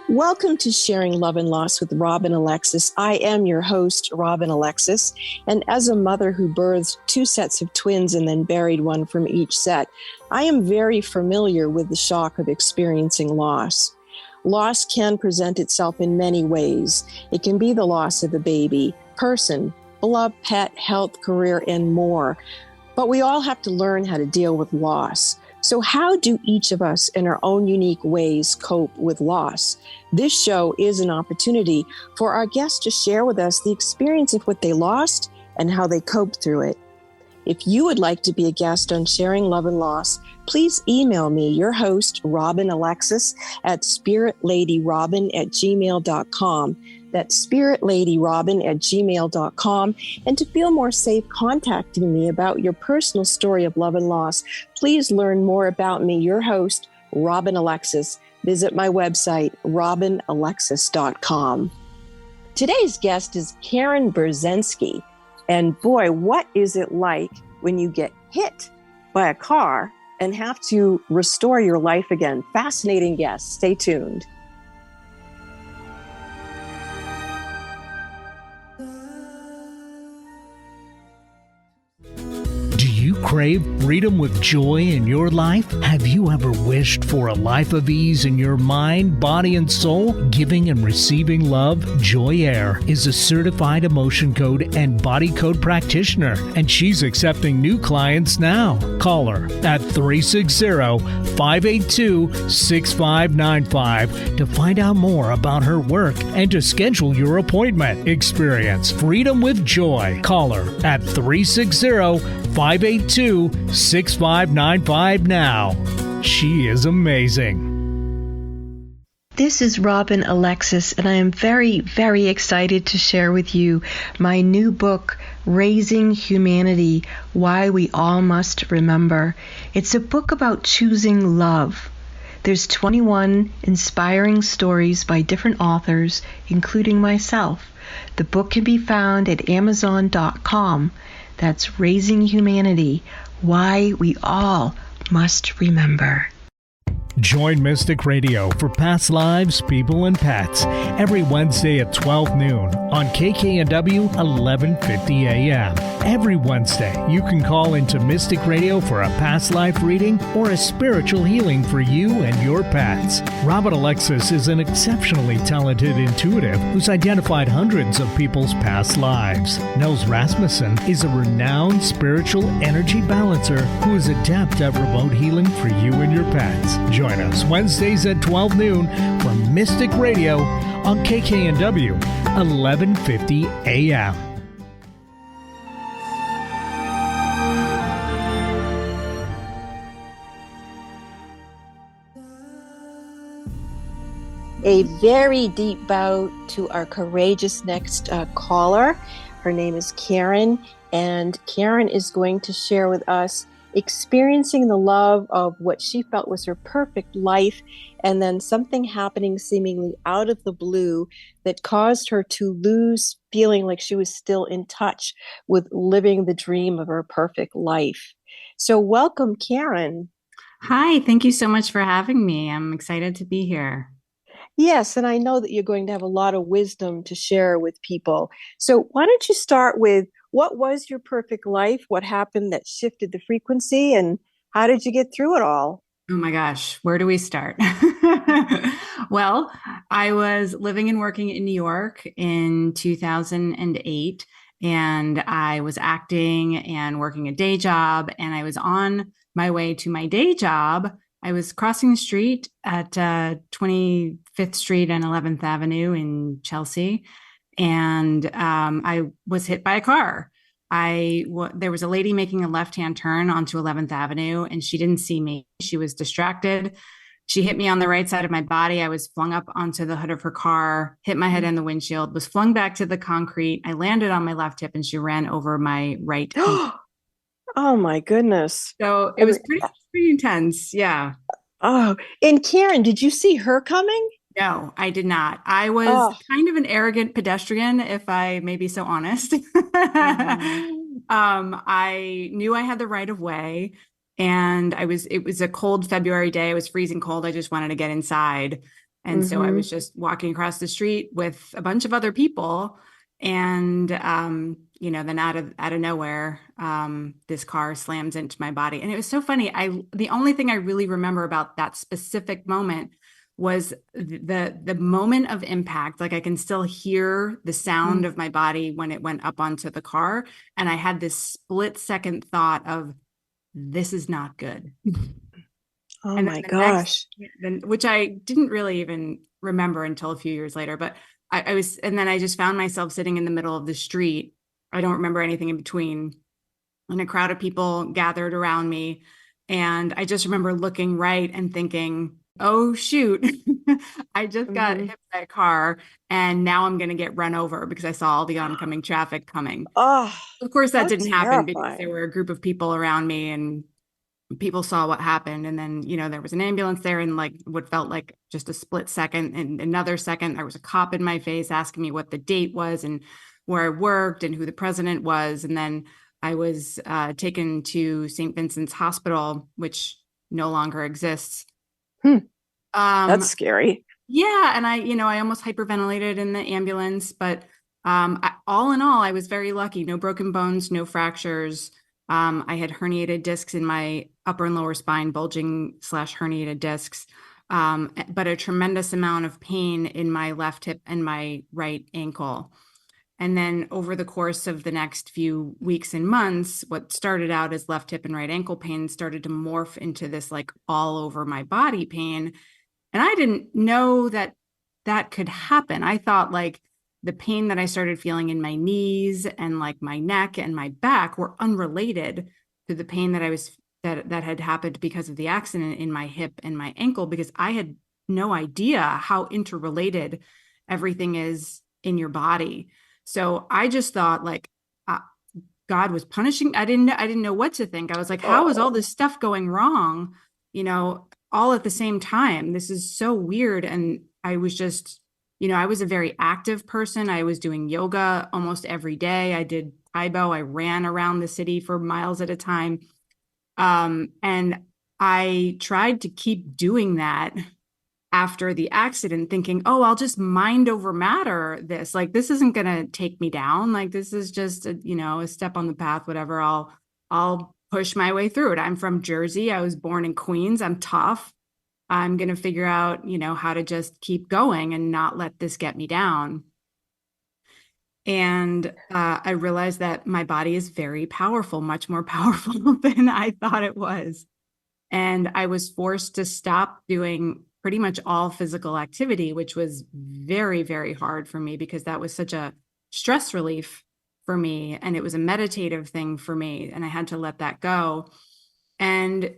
Welcome to Sharing Love and Loss with Robin Alexis. I am your host, Robin Alexis, and as a mother who birthed two sets of twins and then buried one from each set, I am very familiar with the shock of experiencing loss. Loss can present itself in many ways. It can be the loss of a baby, person, beloved pet, health, career, and more. But we all have to learn how to deal with loss. So how do each of us in our own unique ways cope with loss? This show is an opportunity for our guests to share with us the experience of what they lost and how they coped through it. If you would like to be a guest on Sharing Love and Loss, please email me, your host, Robin Alexis, at spiritladyrobin@gmail.com. That's spiritladyrobin@gmail.com. And to feel more safe contacting me about your personal story of love and loss, please learn more about me, your host, Robin Alexis. Visit my website, robinalexis.com. Today's guest is Karen Brezanski. And boy, what is it like when you get hit by a car and have to restore your life again? Fascinating guest. Stay tuned. Crave freedom with joy in your life? Have you ever wished for a life of ease in your mind, body, and soul? Giving and receiving love, Joy Air is a certified emotion code and body code practitioner, and she's accepting new clients now. Call her at 360-582-6595 to find out more about her work and to schedule your appointment. Experience freedom with joy. Call her at 360-582-6595 now. She is amazing. This is Robin Alexis, and I am very, very excited to share with you my new book, Raising Humanity, Why We All Must Remember. It's a book about choosing love. There's 21 inspiring stories by different authors, including myself. The book can be found at Amazon.com. That's Raising Humanity, Why We All Must Remember. Join Mystic Radio for past lives, people, and pets every Wednesday at 12 noon on KKNW 1150 AM. Every Wednesday, you can call into Mystic Radio for a past life reading or a spiritual healing for you and your pets. Robin Alexis is an exceptionally talented intuitive who's identified hundreds of people's past lives. Nels Rasmussen is a renowned spiritual energy balancer who is adept at remote healing for you and your pets. Join us Wednesdays at 12 noon from Mystic Radio on KKNW 1150 AM. A very deep bow to our courageous next caller. Her name is Karen, and Karen is going to share with us experiencing the love of what she felt was her perfect life, and then something happening seemingly out of the blue that caused her to lose feeling like she was still in touch with living the dream of her perfect life. So welcome, Karen. Hi, thank you so much for having me. I'm excited to be here. Yes, and I know that you're going to have a lot of wisdom to share with people. So why don't you start with, what was your perfect life? What happened that shifted the frequency, and how did you get through it all? Oh my gosh, where do we start? Well, I was living and working in New York in 2008, and I was acting and working a day job, and I was on my way to my day job. I was crossing the street at 25th Street and 11th Avenue in Chelsea, and I was hit by a car. There was a lady making a left-hand turn onto 11th Avenue, and she didn't see me. She was distracted. She hit me on the right side of my body. I was flung up onto the hood of her car, hit my head in the windshield, was flung back to the concrete. I landed on my left hip, and she ran over my right hip. Oh my goodness. So it was pretty intense. Yeah. Oh, and Karen, did you see her coming? No, I did not. I was kind of an arrogant pedestrian, if I may be so honest. I knew I had the right of way, and it was a cold February day. It was freezing cold. I just wanted to get inside. And so I was just walking across the street with a bunch of other people. And, then out of nowhere, this car slams into my body. And it was so funny. The only thing I really remember about that specific moment was the moment of impact. Like I can still hear the sound of my body when it went up onto the car. And I had this split second thought of, this is not good. Oh my gosh. Which I didn't really even remember until a few years later, but and then I just found myself sitting in the middle of the street. I don't remember anything in between, and a crowd of people gathered around me. And I just remember looking right and thinking, oh, shoot, I just got hit by a car and now I'm going to get run over because I saw all the oncoming traffic coming. Oh, of course, that didn't happen because terrifying. there were a group of people around me and people saw what happened. And then, there was an ambulance there, and like what felt like just a split second and another second, there was a cop in my face asking me what the date was and where I worked and who the president was. And then I was taken to St. Vincent's Hospital, which no longer exists. That's scary. Yeah. And I almost hyperventilated in the ambulance, but all in all, I was very lucky. No broken bones, no fractures. I had herniated discs in my upper and lower spine, bulging/herniated discs, but a tremendous amount of pain in my left hip and my right ankle. And then over the course of the next few weeks and months, what started out as left hip and right ankle pain started to morph into this like all over my body pain. And I didn't know that could happen. I thought like the pain that I started feeling in my knees and like my neck and my back were unrelated to the pain that had happened because of the accident in my hip and my ankle, because I had no idea how interrelated everything is in your body. So I just thought like God was punishing. I didn't know what to think. I was like, how is all this stuff going wrong? All at the same time. This is so weird. And I was just, I was a very active person. I was doing yoga almost every day. I did Taibo. I ran around the city for miles at a time. And I tried to keep doing that after the accident, thinking, oh, I'll just mind over matter this. Like, this isn't going to take me down. Like, this is just, a step on the path, whatever. I'll push my way through it. I'm from Jersey. I was born in Queens. I'm tough. I'm going to figure out, how to just keep going and not let this get me down. And I realized that my body is very powerful, much more powerful than I thought it was. And I was forced to stop doing pretty much all physical activity, which was very, very hard for me because that was such a stress relief for me. And it was a meditative thing for me. And I had to let that go. And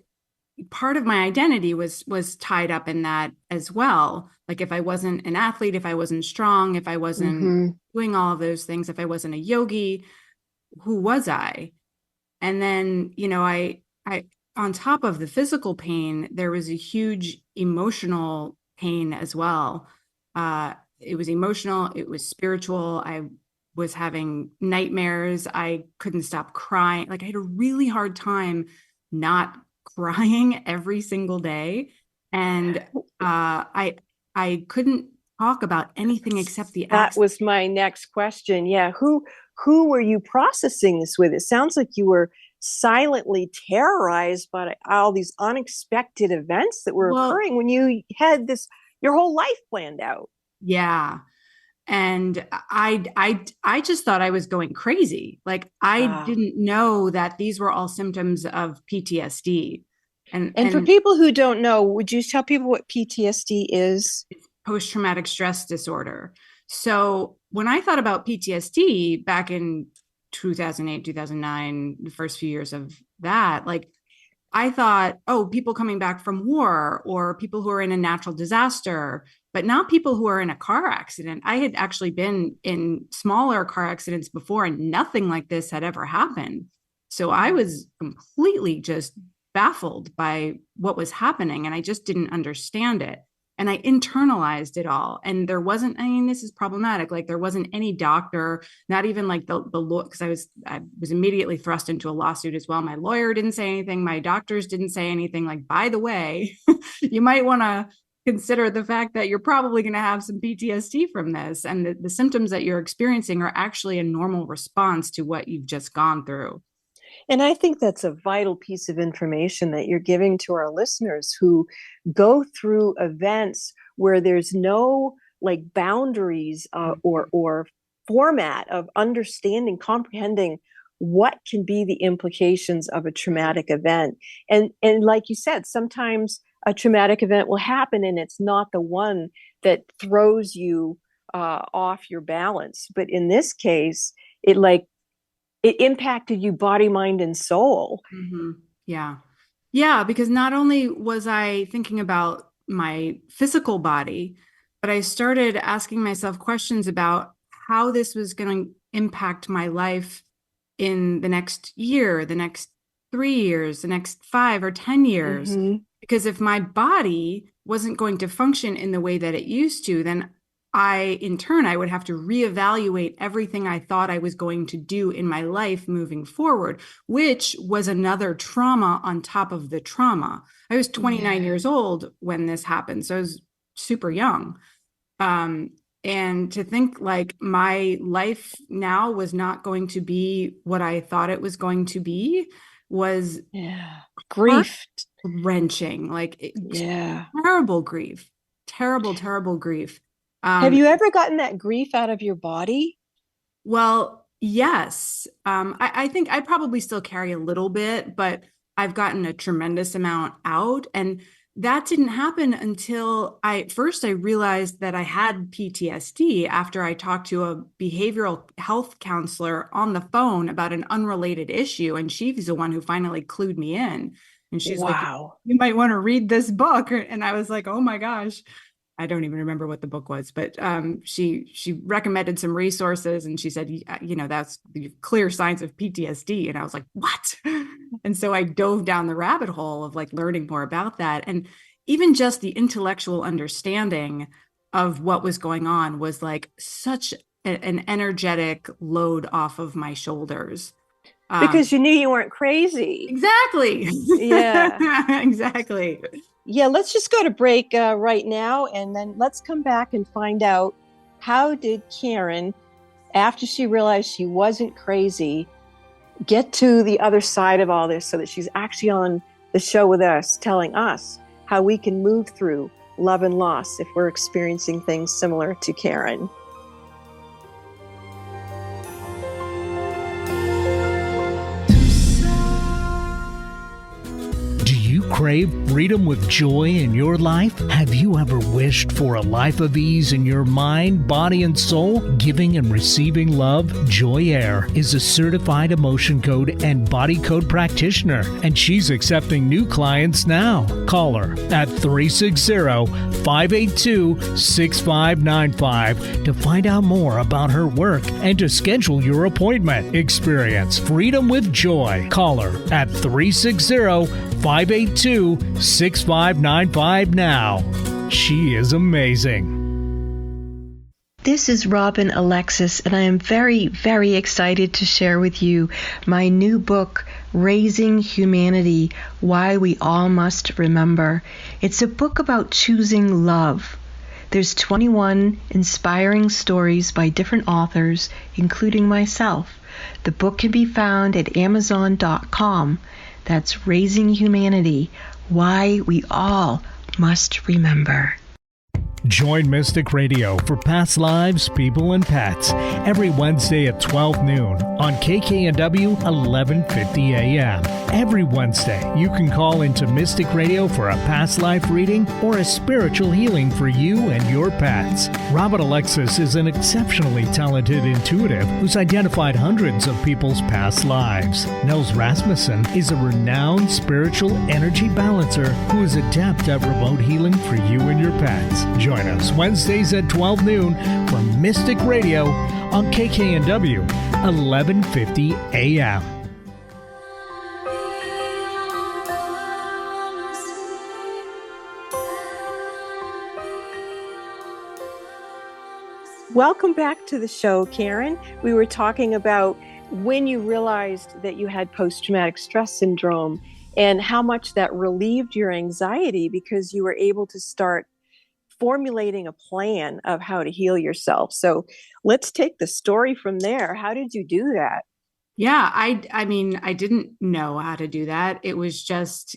part of my identity was tied up in that as well. Like if I wasn't an athlete, if I wasn't strong, if I wasn't doing all of those things, if I wasn't a yogi, who was I? And then, I on top of the physical pain, there was a huge emotional pain as well. It was emotional. It was spiritual. I was having nightmares. I couldn't stop crying. Like I had a really hard time not crying every single day. And I couldn't talk about anything except the accident. That was my next question. Yeah. Who were you processing this with? It sounds like you were silently terrorized by all these unexpected events that were occurring when you had your whole life planned out. Yeah. And I just thought I was going crazy. Like I didn't know that these were all symptoms of PTSD. And for people who don't know, would you tell people what PTSD is? Post-traumatic stress disorder. So when I thought about PTSD back in 2008, 2009, the first few years of that, like I thought, oh, people coming back from war or people who are in a natural disaster, but not people who are in a car accident. I had actually been in smaller car accidents before and nothing like this had ever happened. So I was completely just baffled by what was happening and I just didn't understand it. And I internalized it all. And there wasn't, this is problematic. Like there wasn't any doctor, not even like the law, because I was immediately thrust into a lawsuit as well. My lawyer didn't say anything. My doctors didn't say anything. Like, by the way, you might want to consider the fact that you're probably going to have some PTSD from this, and the symptoms that you're experiencing are actually a normal response to what you've just gone through. And I think that's a vital piece of information that you're giving to our listeners who go through events where there's no like boundaries or format of understanding, comprehending what can be the implications of a traumatic event. And like you said, sometimes a traumatic event will happen and it's not the one that throws you off your balance. But in this case, it impacted you body, mind, and soul. Mm-hmm. Yeah. Yeah, because not only was I thinking about my physical body, but I started asking myself questions about how this was going to impact my life in the next year, the next 3 years, the next 5 or 10 years. Mm-hmm. Because if my body wasn't going to function in the way that it used to, then in turn, I would have to reevaluate everything I thought I was going to do in my life moving forward, which was another trauma on top of the trauma. I was 29 years old when this happened, so I was super young. And to think like my life now was not going to be what I thought it was going to be was grief, wrenching, terrible grief, terrible grief. Have you ever gotten that grief out of your body? Well, yes. I think I probably still carry a little bit, but I've gotten a tremendous amount out. And that didn't happen until I realized that I had PTSD after I talked to a behavioral health counselor on the phone about an unrelated issue. And she's the one who finally clued me in. And she's like, you might want to read this book. And I was like, oh my gosh. I don't even remember what the book was, but she recommended some resources, and she said, that's the clear signs of PTSD. And I was like, what? And so I dove down the rabbit hole of like learning more about that. And even just the intellectual understanding of what was going on was like such an energetic load off of my shoulders. Because you knew you weren't crazy. Exactly. Yeah. Exactly. Yeah, let's just go to break right now, and then let's come back and find out how did Karen, after she realized she wasn't crazy, get to the other side of all this so that she's actually on the show with us, telling us how we can move through love and loss if we're experiencing things similar to Karen. Crave freedom with joy in your life? Have you ever wished for a life of ease in your mind, body, and soul? Giving and receiving love, Joy Air is a certified emotion code and body code practitioner, and she's accepting new clients now. Call her at 360-582-6595 to find out more about her work and to schedule your appointment. Experience freedom with joy. Call her at 360-582-6595 now. She is amazing. This is Robin Alexis, and I am very, very excited to share with you my new book, Raising Humanity, Why We All Must Remember. It's a book about choosing love. There's 21 inspiring stories by different authors, including myself. The book can be found at Amazon.com. That's Raising Humanity, Why We All Must Remember. Join Mystic Radio for past lives, people, and pets every Wednesday at 12 noon on KKNW 1150 AM. Every Wednesday, you can call into Mystic Radio for a past life reading or a spiritual healing for you and your pets. Robin Alexis is an exceptionally talented intuitive who's identified hundreds of people's past lives. Nels Rasmussen is a renowned spiritual energy balancer who is adept at remote healing for you and your pets. Join us Wednesdays at 12 noon for Mystic Radio on KKNW 1150 AM. Welcome back to the show, Karen. We were talking about when you realized that you had post-traumatic stress syndrome and how much that relieved your anxiety because you were able to start formulating a plan of how to heal yourself. So let's take the story from there. How did you do that? Yeah, I mean, I didn't know how to do that. It was just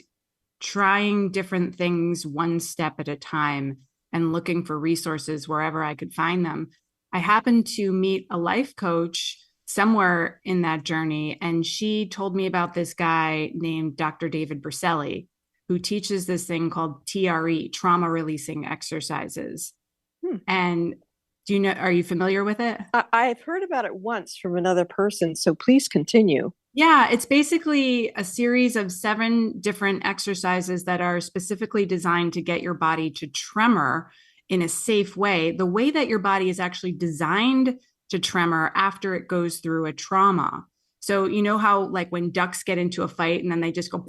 trying different things one step at a time and looking for resources wherever I could find them. I happened to meet a life coach somewhere in that journey, and she told me about this guy named Dr. David Berceli, who teaches this thing called TRE, trauma releasing exercises. Hmm. And do you know, are you familiar with it? I've heard about it once from another person, so please continue. Yeah, it's basically a series of 7 different exercises that are specifically designed to get your body to tremor in a safe way, the way that your body is actually designed to tremor after it goes through a trauma. So, you know how, like, when ducks get into a fight and then they just go,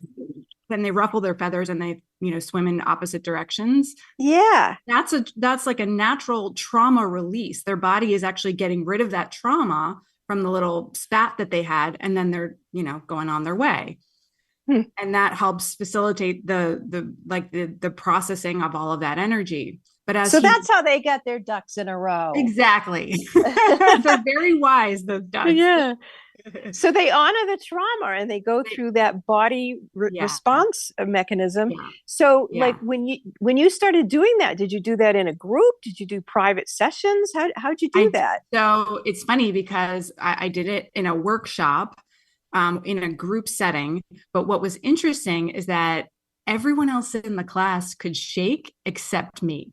then they ruffle their feathers and they, swim in opposite directions. Yeah. That's like a natural trauma release. Their body is actually getting rid of that trauma from the little spat that they had, and then they're, going on their way. Hmm. And that helps facilitate the processing of all of that energy. But so that's how they get their ducks in a row. Exactly. They're very wise, those ducks. Yeah. So they honor the trauma and they go through that body response mechanism. Yeah. So like when you started doing that, did you do that in a group? Did you do private sessions? How'd you do that? So it's funny because I did it in a workshop, in a group setting. But what was interesting is that everyone else in the class could shake except me.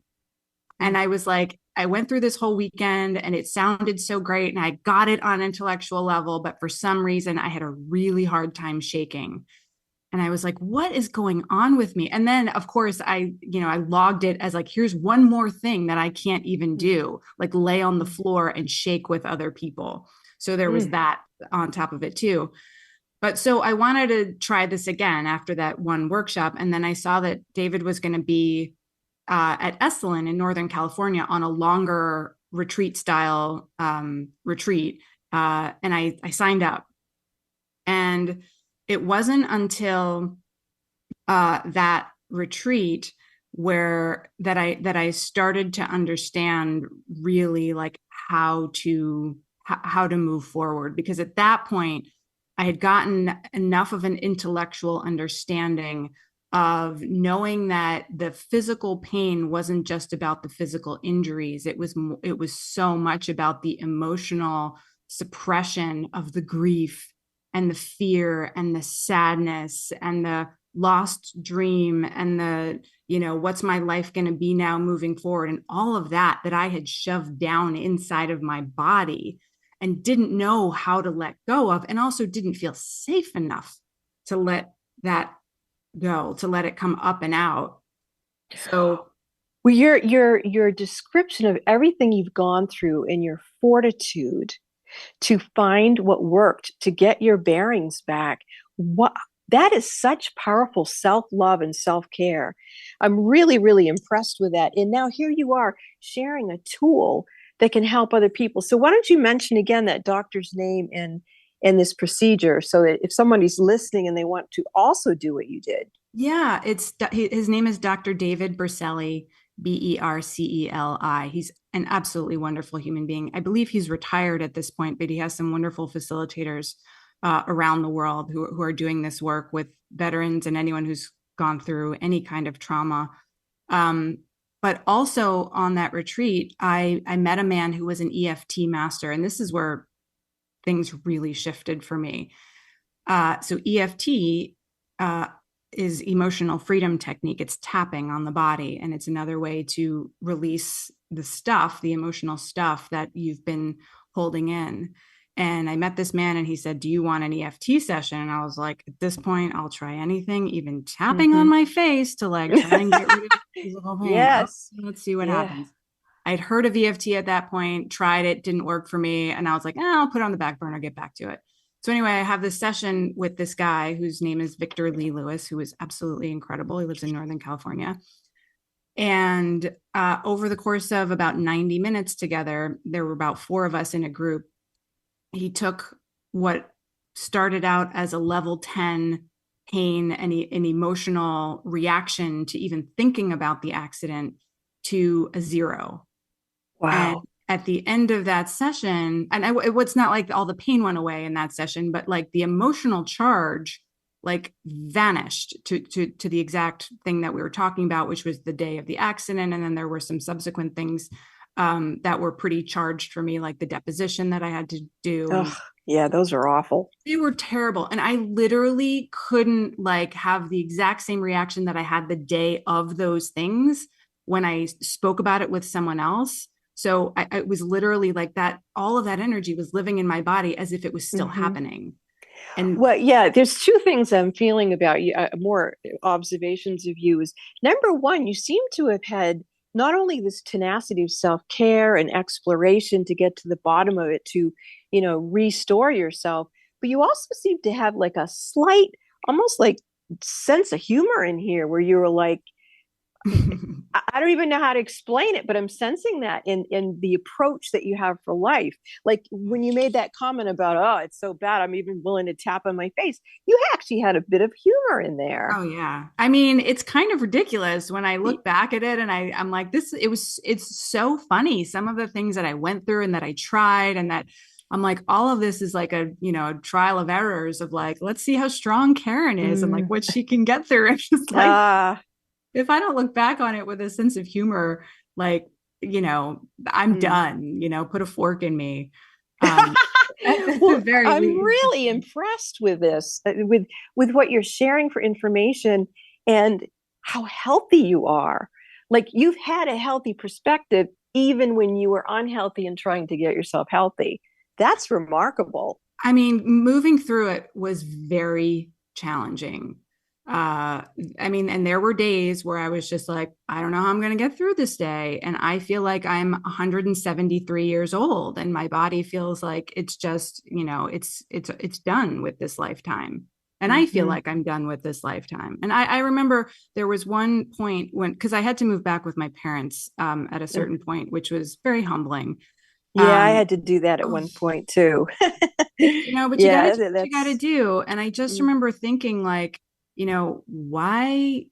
And I was like, I went through this whole weekend and it sounded so great and I got it on intellectual level, but for some reason I had a really hard time shaking. And I was like, what is going on with me? And then of course I logged it as like, here's one more thing that I can't even do, like lay on the floor and shake with other people. So there was that on top of it too. But so I wanted to try this again after that one workshop. And then I saw that David was going to be at Esalen in Northern California on a longer retreat style retreat. And I signed up. And it wasn't until that retreat that I started to understand really like how to move forward. Because at that point, I had gotten enough of an intellectual understanding of knowing that the physical pain wasn't just about the physical injuries. It was so much about the emotional suppression of the grief and the fear and the sadness and the lost dream and the, what's my life going to be now moving forward, and all of that I had shoved down inside of my body and didn't know how to let go of, and also didn't feel safe enough to let that go, to let it come up and out. So well, your description of everything you've gone through and your fortitude to find what worked to get your bearings back, that is such powerful self-love and self-care. I'm really, really impressed with that. And now here you are sharing a tool that can help other people. So why don't you mention again that doctor's name in this procedure, so that if somebody's listening and they want to also do what you did? Yeah, his name is Dr. David Berceli, Berceli. He's an absolutely wonderful human being. I believe he's retired at this point, but he has some wonderful facilitators around the world who are doing this work with veterans and anyone who's gone through any kind of trauma. But also on that retreat, I met a man who was an EFT master, and this is where things really shifted for me. So EFT is emotional freedom technique. It's tapping on the body, and it's another way to release the emotional stuff that you've been holding in. And I met this man and he said, do you want an EFT session? And I was like, at this point, I'll try anything, even tapping on my face to like try and get rid of the physical pain. Yes. Let's see what happens. I'd heard of EFT at that point, tried it, didn't work for me. And I was like, I'll put it on the back burner, get back to it. So anyway, I have this session with this guy whose name is Victor Lee Lewis, who is absolutely incredible. He lives in Northern California. And over the course of about 90 minutes together, there were about 4 of us in a group. He took what started out as a level 10 pain and an emotional reaction to even thinking about the accident to a 0. And Wow. at the end of that session, and it's not like all the pain went away in that session, but like the emotional charge like vanished to the exact thing that we were talking about, which was the day of the accident. And then there were some subsequent things that were pretty charged for me, like the deposition that I had to do. And Ugh, yeah, those are awful. they were terrible. And I literally couldn't like have the exact same reaction that I had the day of those things when I spoke about it with someone else. So I was literally like that, all of that energy was living in my body as if it was still Hmm. happening. And Well, yeah, there's two things I'm feeling about you, more observations of you is number one, you seem to have had not only this tenacity of self-care and exploration to get to the bottom of it, to, restore yourself, but you also seem to have like a slight, almost like sense of humor in here where you were like, I don't even know how to explain it, but I'm sensing that in the approach that you have for life. Like when you made that comment about, oh, it's so bad, I'm even willing to tap on my face. You actually had a bit of humor in there. oh yeah. I mean, it's kind of ridiculous when I look back at it and I'm like, it's so funny. Some of the things that I went through and that I tried and that I'm like, all of this is like a trial of errors of like, let's see how strong Karen is and like Mm. what she can get through. It's just like, Ah. if I don't look back on it with a sense of humor, like, I'm Mm. done, put a fork in me. Um, at the Well, very I'm least. really impressed with this, with what you're sharing for information and how healthy you are. Like you've had a healthy perspective even when you were unhealthy and trying to get yourself healthy. That's remarkable. I mean, moving through it was very challenging. Uh, I mean, and there were days where I was just like, I don't know how I'm going to get through this day. And I feel like I'm 173 years old and my body feels like it's just, it's done with this lifetime. And I feel Mm-hmm. like I'm done with this lifetime. And I remember there was one point because I had to move back with my parents at a certain point, which was very humbling. Yeah, I Um, had to do that at one point too. but you got to Yeah, do what you got to that's. do. And I just Mm. remember thinking like, why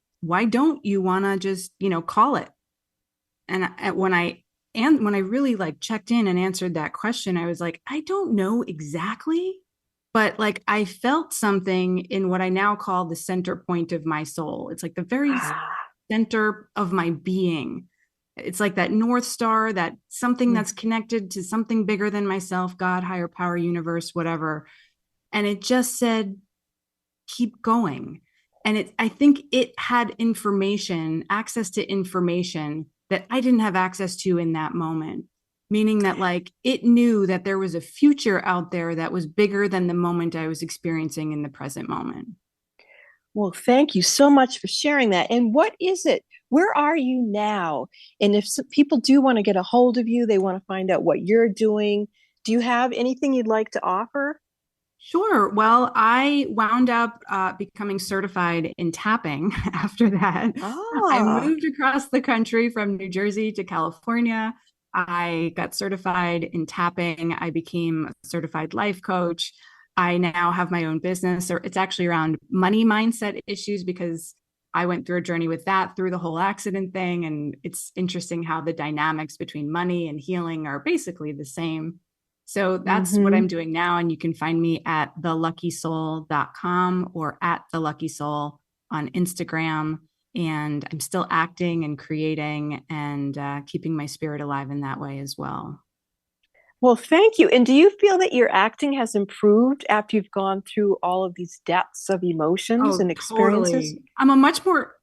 don't you want to just, call it? And when I really like checked in and answered that question, I was like, I don't know exactly, but like I felt something in what I now call the center point of my soul. It's like the very Ah. center of my being. It's like that North Star, that something Mm. that's connected to something bigger than myself, God, higher power, universe, whatever. And it just said, keep going. And I think it had access to information that I didn't have access to in that moment. Meaning that, like, it knew that there was a future out there that was bigger than the moment I was experiencing in the present moment. Well, thank you so much for sharing that. And what is it? Where are you now? And if people do want to get a hold of you, they want to find out what you're doing, do you have anything you'd like to offer? Sure. Well, I wound up becoming certified in tapping after that. I Ah. moved across the country from New Jersey to California. I got certified in tapping. I became a certified life coach. I now have my own business, or it's actually around money mindset issues because I went through a journey with that through the whole accident thing. And it's interesting how the dynamics between money and healing are basically the same. So that's what Mm-hmm. I'm doing now. And you can find me at theluckysoul.com or at theluckysoul on Instagram. And I'm still acting and creating and keeping my spirit alive in that way as well. Well, thank you. And do you feel that your acting has improved after you've gone through all of these depths of emotions Oh, and experiences? totally. I'm a much more,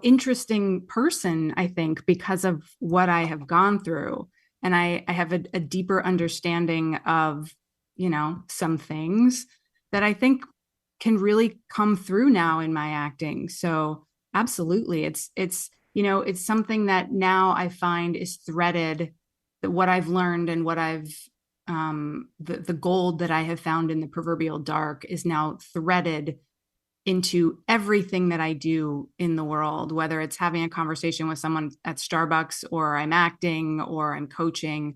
interesting person, I think, because of what I have gone through. And I have a deeper understanding of, some things that I think can really come through now in my acting. So absolutely. It's something that now I find is threaded that what I've learned and what I've the gold that I have found in the proverbial dark is now threaded into everything that I do in the world, whether it's having a conversation with someone at Starbucks or I'm acting or I'm coaching,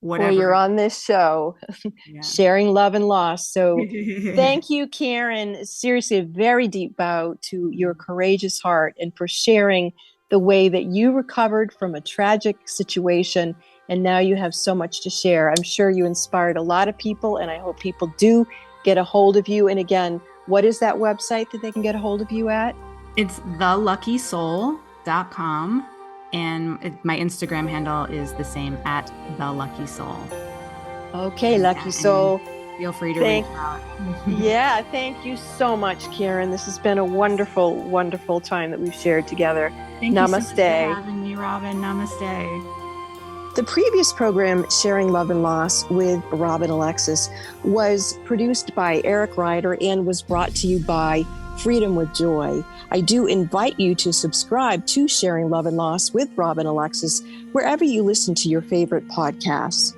Or you're whatever. on this show, Yeah. sharing love and loss. So thank you, Karen. Seriously, a very deep bow to your courageous heart and for sharing the way that you recovered from a tragic situation, and now you have so much to share. I'm sure you inspired a lot of people, and I hope people do get a hold of you. And again, what is that website that they can get a hold of you at? It's theluckysoul.com. And my Instagram handle is the same, at theluckysoul. Okay, Lucky Soul. Feel free to reach out. Yeah, thank you so much, Karen. This has been a wonderful, wonderful time that we've shared together. Thank Namaste. you so much for having me, Robin. Namaste. The previous program, Sharing Love and Loss with Robin Alexis, was produced by Eric Ryder and was brought to you by Freedom with Joy. I do invite you to subscribe to Sharing Love and Loss with Robin Alexis wherever you listen to your favorite podcasts.